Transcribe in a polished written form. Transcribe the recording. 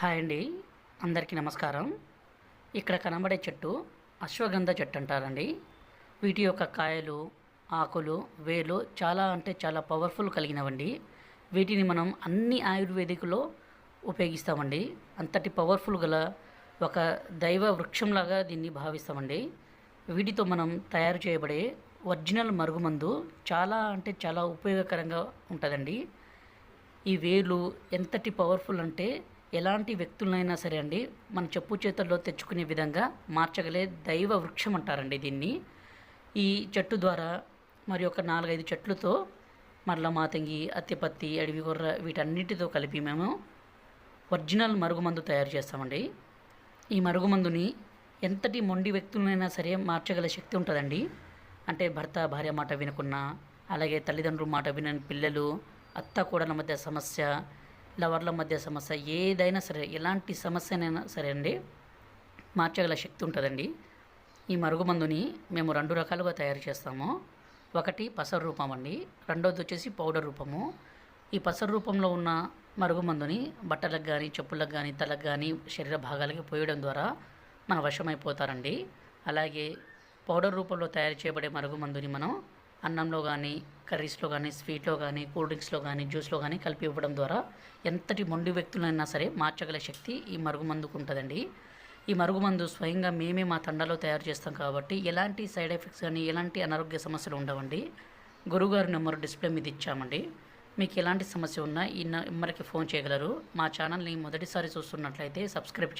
Hi అండి. అందరికీ నమస్కారం. ఇక్కడ కనబడే చెట్టు అశ్వగంధ చెట్టు అంటారండి. వీటి యొక్క కాయలు, ఆకులు, వేర్లు చాలా అంటే చాలా పవర్ఫుల్ కలిగినవండి. వీటిని మనం అన్ని ఆయుర్వేదిక్‌లో ఉపయోగిస్తామండి. అంతటి పవర్ఫుల్ గల ఒక దైవ వృక్షంలాగా దీన్ని భావిస్తామండి. వీటితో మనం తయారు చేయబడే ఒరిజినల్ మరుగుమందు చాలా అంటే చాలా ఉపయోగకరంగా ఉంటుందండి. ఈ వేర్లు ఎంతటి పవర్ఫుల్ అంటే ఎలాంటి వ్యక్తులనైనా సరే అండి మన చెప్పు చేతుల్లో తెచ్చుకునే విధంగా మార్చగలే దైవ వృక్షం అంటారండి దీన్ని. ఈ చెట్టు ద్వారా మరి ఒక 4, 5 చెట్లతో మరల మాతంగి, అత్తిపత్తి, అడవి గొర్ర వీటన్నిటితో కలిపి మేము ఒరిజినల్ మరుగుమందు తయారు చేస్తామండి. ఈ మరుగుమందుని ఎంతటి మొండి వ్యక్తులనైనా సరే మార్చగల శక్తి ఉంటుందండి. అంటే భర్త భార్య మాట వినకున్నా, అలాగే తల్లిదండ్రుల మాట వినని పిల్లలు, అత్త కోడల మధ్య సమస్య, లవర్ల మధ్య సమస్య, ఏదైనా సరే ఎలాంటి సమస్యనైనా సరే అండి మార్చగల శక్తి ఉంటుందండి. ఈ మరుగుమందుని మేము 2 రకాలుగా తయారు చేస్తాము. ఒకటి పసరు రూపం అండి, రెండోది వచ్చేసి పౌడర్ రూపము. ఈ పసరు రూపంలో ఉన్న మరుగుమందుని బట్టలకు కానీ, చెప్పులకు కానీ, తలకు కానీ, శరీర భాగాలకి పోయడం ద్వారా మన వశమైపోతారండి. అలాగే పౌడర్ రూపంలో తయారు చేయబడే మరుగుమందుని మనం అన్నంలో కానీ, కర్రీస్లో కానీ, స్వీట్లో కానీ, కూల్ డ్రింక్స్లో కానీ, జ్యూస్లో కానీ కలిపి ఇవ్వడం ద్వారా ఎంతటి మొండి వ్యక్తులైనా సరే మార్చగల శక్తి ఈ మరుగుమందుకు ఉంటుందండి. ఈ మరుగుమందు స్వయంగా మేమే మా తండాలో తయారు చేస్తాం కాబట్టి ఎలాంటి సైడ్ ఎఫెక్ట్స్ కానీ, ఎలాంటి అనారోగ్య సమస్యలు ఉండవండి. గురువుగారి నెంబర్ డిస్ప్లే మీద ఇచ్చామండి. మీకు ఎలాంటి సమస్య ఉన్నా ఈ నెంబర్కి ఫోన్ చేయగలరు. మా ఛానల్ని మొదటిసారి చూస్తున్నట్లయితే సబ్స్క్రైబ్